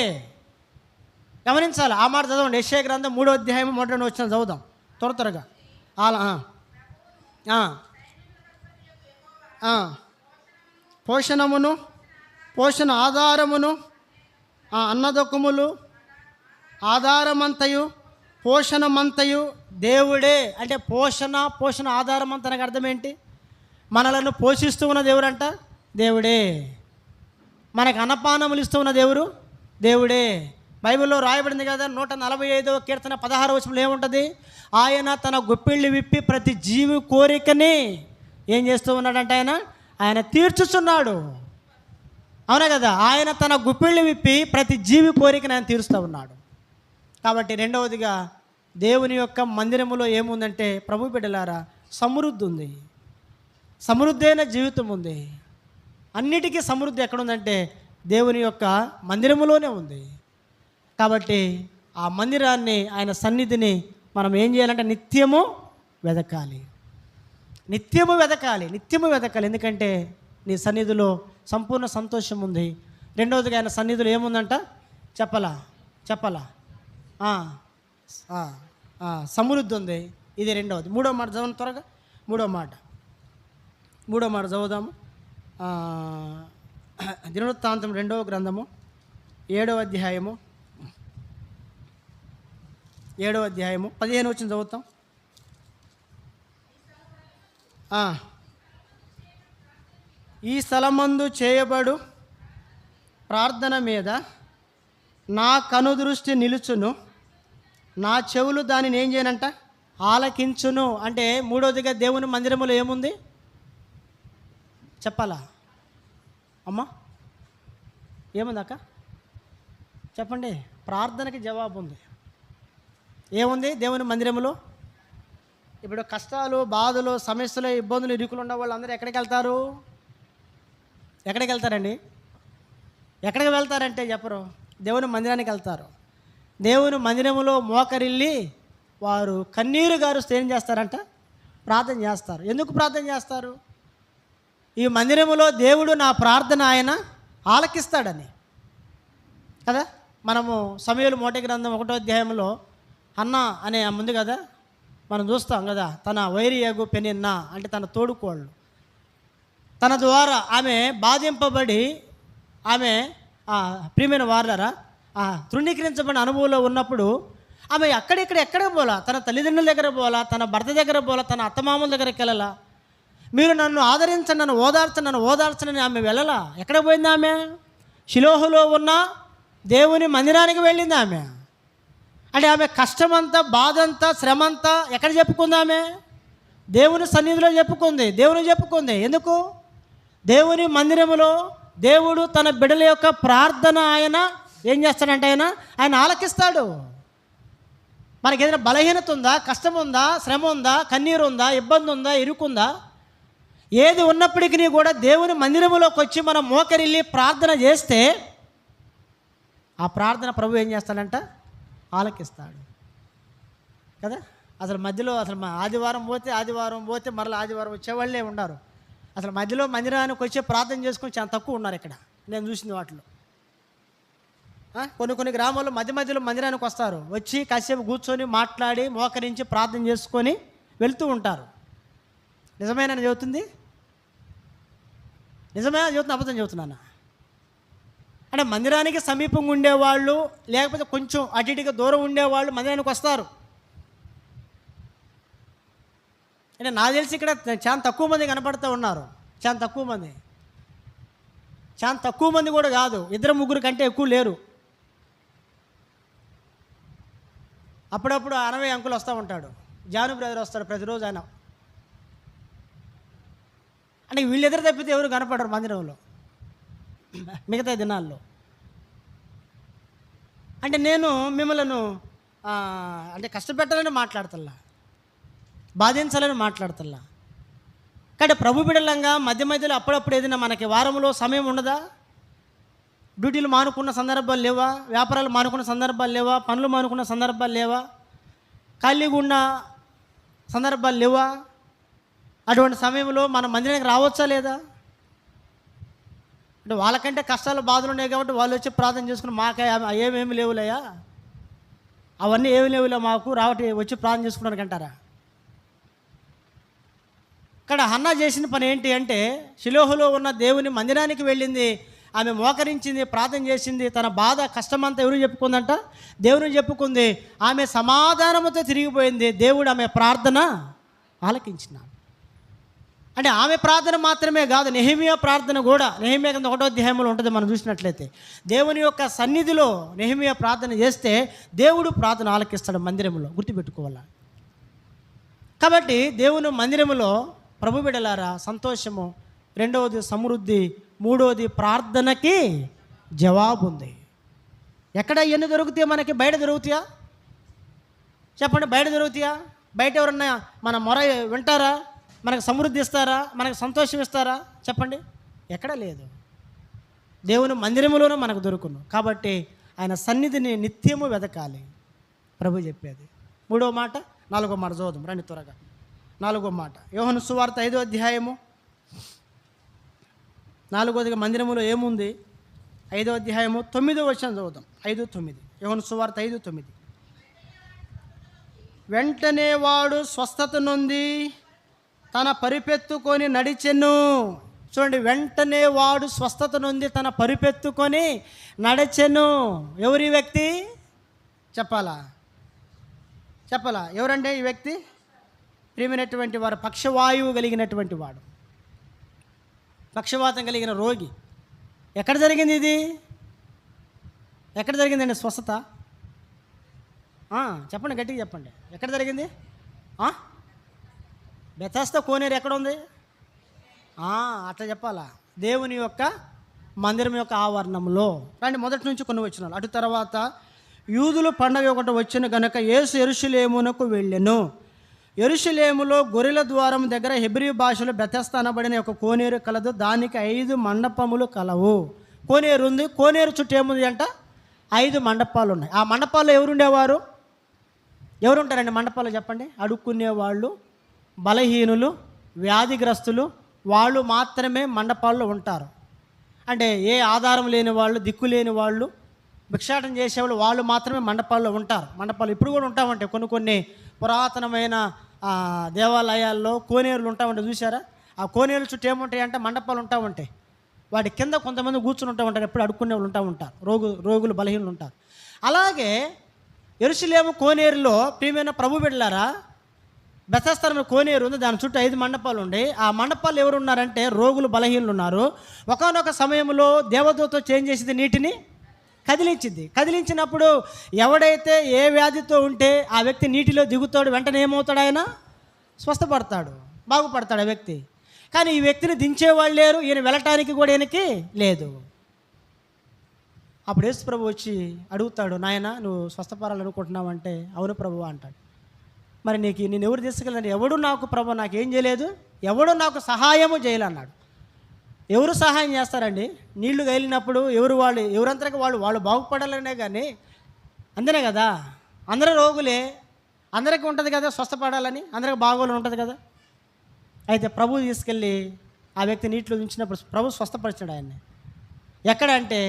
గమనించాలి. ఆ మాట చదవండి. యెషయా గ్రంథం 3వ అధ్యాయం 1వ వచనం చదువుదాం త్వరగా. అలా పోషణమును, పోషణ ఆధారమును, అన్నదొక్కుములు, ఆధారమంతయు, పోషణమంతయు దేవుడే. అంటే పోషణ ఆధారం అంత అనగా అర్థం ఏంటి? మనలను పోషిస్తూ ఉన్న దేవుడంట దేవుడే. మనకు అన్నపానములు ఇస్తూ ఉన్న దేవుడు దేవుడే. బైబిల్లో రాయబడింది కదా, 145వ కీర్తన 16వ వచనంలో ఏముంటుంది? ఆయన తన గుప్పిళ్ళు విప్పి ప్రతి జీవి కోరికని ఏం చేస్తూ ఉన్నాడంటే ఆయన తీర్చుచున్నాడు. అవునా కదా? ఆయన తన గుప్పిళ్ళు విప్పి ప్రతి జీవి కోరికని ఆయన తీరుస్తూ ఉన్నాడు. కాబట్టి రెండవదిగా దేవుని యొక్క మందిరములో ఏముందంటే, ప్రభు బిడ్డలారా, సమృద్ధి ఉంది, సమృద్ధి అయిన జీవితం ఉంది. అన్నిటికీ సమృద్ధి ఎక్కడుందంటే దేవుని యొక్క మందిరములోనే ఉంది. కాబట్టి ఆ మందిరాన్ని, ఆయన సన్నిధిని మనం ఏం చేయాలంటే నిత్యము వెదకాలి, నిత్యము వెదకాలి, నిత్యము వెదకాలి. ఎందుకంటే నీ సన్నిధిలో సంపూర్ణ సంతోషం ఉంది. రెండవదిగా ఆయన సన్నిధిలో ఏముందంట? చెప్పలా సమృద్ధి ఉంది. ఇది రెండవది. మూడో మాట చదవండి త్వరగా. మూడో మాట చదువుదాము. దినవృత్తాంతం 2వ గ్రంథము 7వ అధ్యాయము 15వ వచనం చదువుతాం. ఈ స్థలమందు చేయబడు ప్రార్థన మీద నా కనుదృష్టి నిలుచును, నా చెవులు దానిని ఏం చేయనంట? ఆలకించును. అంటే మూడవదిగా దేవుని మందిరములో ఏముంది చెప్పాలా అమ్మా? ఏముంది అక్క? చెప్పండి. ప్రార్థనకి జవాబు ఉంది. ఏముంది దేవుని మందిరములో? ఇప్పుడు కష్టాలు, బాధలు, సమస్యలు, ఇబ్బందులు, ఇరుకులు ఉన్న వాళ్ళందరూ ఎక్కడికి వెళ్తారు? ఎక్కడికి వెళ్తారండి? ఎక్కడికి వెళ్తారంటే చెప్పరు. దేవుని మందిరానికి వెళ్తారు. దేవుని మందిరములో మోకరిల్లి వారు కన్నీరు గారుస్తూ ఏం చేస్తారంట? ప్రార్థన చేస్తారు. ఎందుకు ప్రార్థన చేస్తారు? ఈ మందిరములో దేవుడు నా ప్రార్థన ఆయన ఆలకిస్తాడని కదా. మనము సమూయేలు మొదటి గ్రంథం 1వ అధ్యాయంలో హన్న అనే ముందు కదా మనం చూస్తాం కదా, తన వైరియగు పెనిన్న అంటే తన తోడుకోళ్ళు, తన ద్వారా ఆమె బాధింపబడి ఆమె ప్రియమైన వారలారా తృణీకరించబడిన అనుభవంలో ఉన్నప్పుడు ఆమె ఎక్కడికి పోలా, తన తల్లిదండ్రుల దగ్గర పోలా, తన భర్త దగ్గర పోలా, తన అత్తమామల దగ్గరికి వెళ్ళాలా. మీరు నన్ను ఆదరించండి, నన్ను ఓదార్చండి ఆమె వెళ్ళలా. ఎక్కడ పోయింది ఆమె? షిలోహులో ఉన్న దేవుని మందిరానికి వెళ్ళింది ఆమె. అంటే ఆమె కష్టమంతా, బాధంతా, శ్రమంతా ఎక్కడ చెప్పుకుంది ఆమె? దేవుని సన్నిధిలో చెప్పుకుంది. ఎందుకు? దేవుని మందిరములో దేవుడు తన బిడ్డల యొక్క ప్రార్థన ఆయన ఏం చేస్తాడంటే ఆయన ఆలకిస్తాడు. మనకి ఏదైనా బలహీనత ఉందా, కష్టం ఉందా, శ్రమ ఉందా, కన్నీరు ఉందా, ఇబ్బంది ఉందా, ఇరుకుందా, ఏది ఉన్నప్పటికీ కూడా దేవుని మందిరములోకి వచ్చి మనం మోకరిల్లి ప్రార్థన చేస్తే ఆ ప్రార్థన ప్రభు ఏం చేస్తాడంట? ఆలకిస్తాడు కదా. అసలు మధ్యలో ఆదివారం పోతే మరలా ఆదివారం వచ్చేవాళ్ళే ఉన్నారు. అసలు మధ్యలో మందిరానికి వచ్చి ప్రార్థన చేసుకొని చాలా తక్కువ ఉన్నారు ఇక్కడ నేను చూసిన వాటిలో. కొన్ని గ్రామాల్లో మధ్యలో మందిరానికి వస్తారు, వచ్చి కాసేపు కూర్చొని మాట్లాడి మోకరించి ప్రార్థన చేసుకొని వెళ్తూ ఉంటారు. నిజమేనని చెబుతుంది? అబద్ధం చెబుతున్నాను? అంటే మందిరానికి సమీపంగా ఉండేవాళ్ళు, లేకపోతే కొంచెం అటు ఇటుగా దూరం ఉండేవాళ్ళు మందిరానికి వస్తారు. అంటే నాకు తెలిసి ఇక్కడ చాలా తక్కువ మంది కనపడుతూ ఉన్నారు. చాలా తక్కువ మంది కూడా కాదు, 2-3 కంటే ఎక్కువ లేరు. అప్పుడప్పుడు 60 అంకులు వస్తూ ఉంటాడు, జాను బ్రదర్ వస్తాడు ప్రతిరోజు. ఆయన అంటే వీళ్ళెదురు తప్పితే ఎవరు కనపడరు మందిరంలో మిగతా దినాల్లో. అంటే నేను మిమ్మల్ని అంటే కష్టపెట్టాలని మాట్లాడతల్లా, బాధించాలని మాట్లాడతల్లా. కానీ ప్రభు బిడ్డలంగా మధ్యలో అప్పుడప్పుడు ఏదైనా మనకి వారంలో సమయం ఉండదా? డ్యూటీలు మానుకున్న సందర్భాలు లేవా? వ్యాపారాలు మానుకున్న సందర్భాలు లేవా? పనులు మానుకున్న సందర్భాలు లేవా? ఖాళీగా ఉన్న సందర్భాలు లేవా? అటువంటి సమయంలో మన మందిరానికి రావచ్చా లేదా? అంటే వాళ్ళకంటే కష్టాలు బాధలు ఉన్నాయి కాబట్టి వాళ్ళు వచ్చి ప్రార్థన చేసుకుని మాకు ఏమేమి లేవులేయా, అవన్నీ ఏమి లేవులే మాకు వచ్చి ప్రార్థన చేసుకున్నానికి అంటారా? ఇక్కడ హన్నా చేసిన పని ఏంటి అంటే, షిలోహులో ఉన్న దేవుని మందిరానికి వెళ్ళింది, ఆమె మోకరించింది, ప్రార్థన చేసింది, తన బాధ కష్టమంతా ఎవరు చెప్పుకుందంట? దేవుని చెప్పుకుంది. ఆమె సమాధానంతో తిరిగిపోయింది. దేవుడు ఆమె ప్రార్థన ఆలకించినాడు. అంటే ఆమె ప్రార్థన మాత్రమే కాదు, నెహెమియా ప్రార్థన కూడా. నెహెమియా కింద 1వ అధ్యాయంలో ఉంటుంది మనం చూసినట్లయితే. దేవుని యొక్క సన్నిధిలో నెహెమియా ప్రార్థన చేస్తే దేవుడు ప్రార్థన ఆలకిస్తాడు మందిరంలో, గుర్తుపెట్టుకోవాలి. కాబట్టి దేవుని మందిరంలో ప్రభు బిడ్డలారా సంతోషము, 2వది సమృద్ధి, 3వది ప్రార్థనకి జవాబు ఉంది. ఎక్కడ ఎన్ని దొరుకుతాయో మనకి? బయట దొరుకుతాయా? చెప్పండి, బయట దొరుకుతాయా? బయట ఎవరన్నా మన మొర వింటారా? మనకు సమృద్ధి ఇస్తారా? మనకు సంతోషం ఇస్తారా? చెప్పండి, ఎక్కడ లేదు. దేవుని మందిరంలోనూ మనకు దొరుకును. కాబట్టి ఆయన సన్నిధిని నిత్యము వెతకాలి ప్రభు చెప్పేది. 3వ మాట, 4వ మాట చదువుదాం రండి త్వరగా. 4వ మాట యోహాను సువార్త 5వ అధ్యాయము 4వదిగా మందిరములో ఏముంది? 5వ అధ్యాయము 9వ వచనం చదువుదాం. 5:9 యోహాను సువార్త 5:9. వెంటనే వాడు స్వస్థత నొంది తన పరిపెత్తుకొని నడిచెను. చూడండి, వెంటనే వాడు స్వస్థత నొంది తన పరిపెత్తుకొని నడిచెను. ఎవరి వ్యక్తి? చెప్పాలా? ఎవరంటే ఈ వ్యక్తి? ప్రియమైనటువంటి వారు, పక్షవాయువు కలిగినటువంటి వాడు, పక్షవాతం కలిగిన రోగి. ఎక్కడ జరిగింది ఇది? ఎక్కడ జరిగిందండి స్వస్థత? చెప్పండి, గట్టిగా చెప్పండి. ఎక్కడ జరిగింది? బెతస్దా కోనేరు ఎక్కడ ఉంది? అట్లా చెప్పాలా? దేవుని యొక్క మందిరం యొక్క ఆవరణంలో. రండి, మొదటి నుంచి కొన్ని వచనాలు. అటు తర్వాత యూదులు పండగ ఒకటి వచ్చిన గనుక యేసు యెరూషలేమునకు వెళ్ళెను. యెరూషలేములో గొర్రెల ద్వారం దగ్గర హెబ్రీ భాషలో బెతస్దా అనబడిన ఒక కోనేరు కలదు. దానికి 5 మండపములు కలవు. కోనేరు ఉంది. కోనేరు చుట్టూ ఏముంది అంట? 5 మండపాలు ఉన్నాయి. ఆ మండపాల్లో ఎవరుండేవారు? ఎవరుంటారండి మండపాలు? చెప్పండి. అడుక్కునేవాళ్ళు, బలహీనులు, వ్యాధిగ్రస్తులు, వాళ్ళు మాత్రమే మండపాల్లో ఉంటారు. అంటే ఏ ఆధారం లేని వాళ్ళు, దిక్కు లేని వాళ్ళు, భిక్షాటం చేసేవాళ్ళు, వాళ్ళు మాత్రమే మండపాల్లో ఉంటారు. మండపాలు ఇప్పుడు కూడా ఉంటామంటే కొన్ని పురాతనమైన దేవాలయాల్లో కోనేరులు ఉంటామంటే చూసారా? ఆ కోనేరుల చుట్టూ ఏముంటాయి అంటే మండపాలు ఉంటా ఉంటాయి. వాటి కింద కొంతమంది కూర్చుని ఉంటారు. ఎప్పుడు అడుక్కునే వాళ్ళు ఉంటారు. రోగులు, బలహీనులు ఉంటారు. అలాగే యెరూషలేము కోనేరులో ప్రియమైన ప్రభు బిడ్డలారా, బెతస్దా కోనేరు ఉంది. దాని చుట్టూ 5 మండపాలు ఉండి, ఆ మండపాలు ఎవరు ఉన్నారంటే రోగులు, బలహీనులు ఉన్నారు. ఒకానొక సమయంలో దేవదూత చేంజ్ చేసింది, నీటిని కదిలించినప్పుడు ఎవడైతే ఏ వ్యాధితో ఉంటే ఆ వ్యక్తి నీటిలో దిగుతాడు, వెంటనే ఏమవుతాడు? ఆయన స్వస్థపడతాడు, బాగుపడతాడు ఆ వ్యక్తి. కానీ ఈ వ్యక్తిని దించేవాళ్ళు లేరు, ఈయన వెళ్ళటానికి కూడా ఈయనకి లేదు. అప్పుడు యేసు ప్రభు వచ్చి అడుగుతాడు, నాయన నువ్వు స్వస్థపడాలనుకుంటున్నావు అంటే, అవును ప్రభు అంటాడు. మరి నేను ఎవరు తీసుకెళ్ళాను? ఎవడు నాకు ప్రభు నాకేం చేయలేదు, ఎవడు నాకు సహాయము చేయాలన్నాడు. ఎవరు సహాయం చేస్తారండి? నీళ్లు గైలినప్పుడు ఎవరంతరికి వాళ్ళు బాగుపడాలనే కానీ, అంతేనే కదా. అందరూ రోగులే, అందరికీ ఉంటుంది కదా స్వస్థపడాలని, అందరికి బాగోలు ఉంటుంది కదా. అయితే ప్రభు తీసుకెళ్ళి ఆ వ్యక్తి నీటిలో ఉంచినప్పుడు ప్రభు స్వస్థపరిచాడు ఆయన్ని. ఎక్కడ అంటే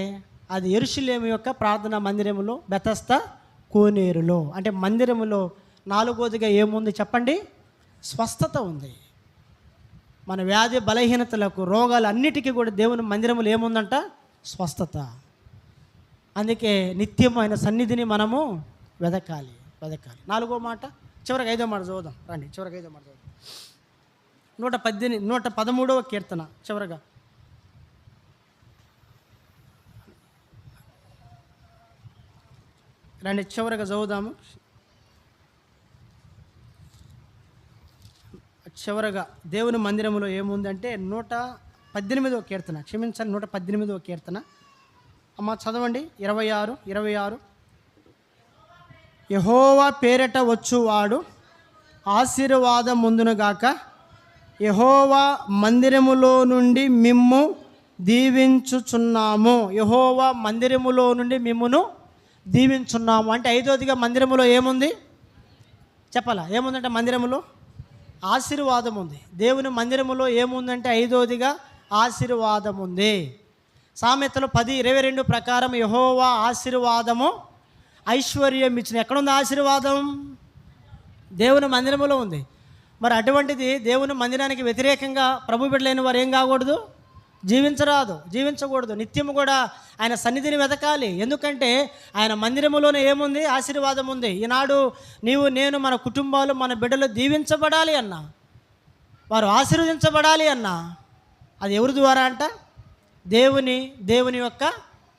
అది యెరూషలేము యొక్క ప్రార్థనా మందిరములో, బెతస్దా కోనేరులో. అంటే మందిరములో 4వదిగా ఏముంది చెప్పండి? స్వస్థత ఉంది. మన వ్యాధి బలహీనతలకు, రోగాలు అన్నిటికీ కూడా దేవుని మందిరములో ఏముందంట? స్వస్థత. అందుకే నిత్యమైన సన్నిధిని మనము వెదకాలి. 4వ మాట, చివరికి 5వ మాట చదువుదాం రండి. చివరికి 5వ మాట చదువుదాం. 113వ కీర్తన చివరగా. రండి చివరగా చదువుదాము. చివరగా దేవుని మందిరంలో ఏముందంటే 118వ కీర్తన, క్షమించండి 118వ కీర్తన. అమ్మ చదవండి. 26. యెహోవా పేరట వచ్చువాడు ఆశీర్వాదం ముందునుగాక, యెహోవా మందిరములో నుండి మిమ్ము దీవించుచున్నాము. యెహోవా మందిరములో నుండి మిమ్మును దీవించున్నాము. అంటే 5వదిగా మందిరములో ఏముంది చెప్పాలా? ఏముందంటే మందిరములో ఆశీర్వాదం ఉంది. దేవుని మందిరములో ఏముందంటే 5వదిగా ఆశీర్వాదం ఉంది. సామెతలు 10:22 ప్రకారం యెహోవా ఆశీర్వాదము ఐశ్వర్యం ఇచ్చిన. ఎక్కడుంది ఆశీర్వాదం? దేవుని మందిరములో ఉంది. మరి అటువంటిది దేవుని మందిరానికి వ్యతిరేకంగా ప్రభు బిడ్డలైన వారు ఏం కాకూడదు? జీవించకూడదు. నిత్యము కూడా ఆయన సన్నిధిని వెతకాలి. ఎందుకంటే ఆయన మందిరములోనే ఏముంది? ఆశీర్వాదం ఉంది. ఈనాడు నీవు నేను మన కుటుంబాలు మన బిడ్డలు దీవించబడాలి అన్నా, వారు ఆశీర్వదించబడాలి అన్నా, అది ఎవరి ద్వారా అంట? దేవుని యొక్క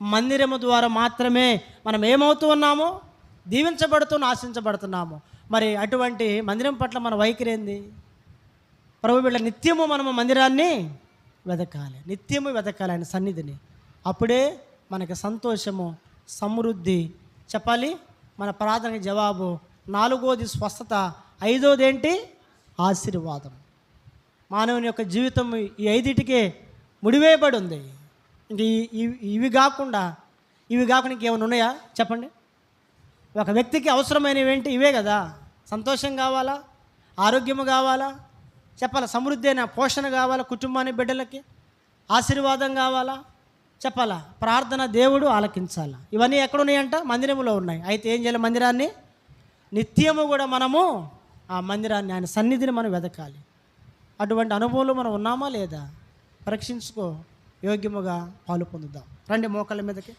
మందిరము ద్వారా మాత్రమే మనం ఏమవుతూ ఉన్నాము? దీవించబడుతూ ఆశించబడుతున్నాము. మరి అటువంటి మందిరం పట్ల మన వైఖరి ఏంది? ప్రభు బిడ్డ నిత్యము మనము మందిరాన్ని వెతకాలి, నిత్యము వెతకాలి ఆయన సన్నిధిని. అప్పుడే మనకి సంతోషము, సమృద్ధి. చెప్పాలి మన ప్రార్థనకి జవాబు. 4వది స్వస్థత, 5వది ఏంటి? ఆశీర్వాదం. మానవుని యొక్క జీవితం ఈ 5టికే ముడివేయబడి ఉంది. ఇంక ఇవి కాకుండా ఇంకేమైనా ఉన్నాయా చెప్పండి? ఒక వ్యక్తికి అవసరమైనవి ఏంటి? ఇవే కదా. సంతోషం కావాలా, ఆరోగ్యము కావాలా, చెప్పాలా, సమృద్ధి అయిన పోషణ కావాలా, కుటుంబానికి బిడ్డలకి ఆశీర్వాదం కావాలా, చెప్పాలా, ప్రార్థన దేవుడు ఆలకించాలా. ఇవన్నీ ఎక్కడున్నాయంట? మందిరములో ఉన్నాయి. అయితే ఏం చేయాలి? మందిరాన్ని నిత్యము కూడా మనము ఆ మందిరాన్ని, ఆయన సన్నిధిని మనం వెతకాలి. అటువంటి అనుభవంలో మనం ఉన్నామా లేదా పరీక్షించుకో, యోగ్యముగా పాలు పొందుదాం. రండి మోకాళ్ళ మీదకి.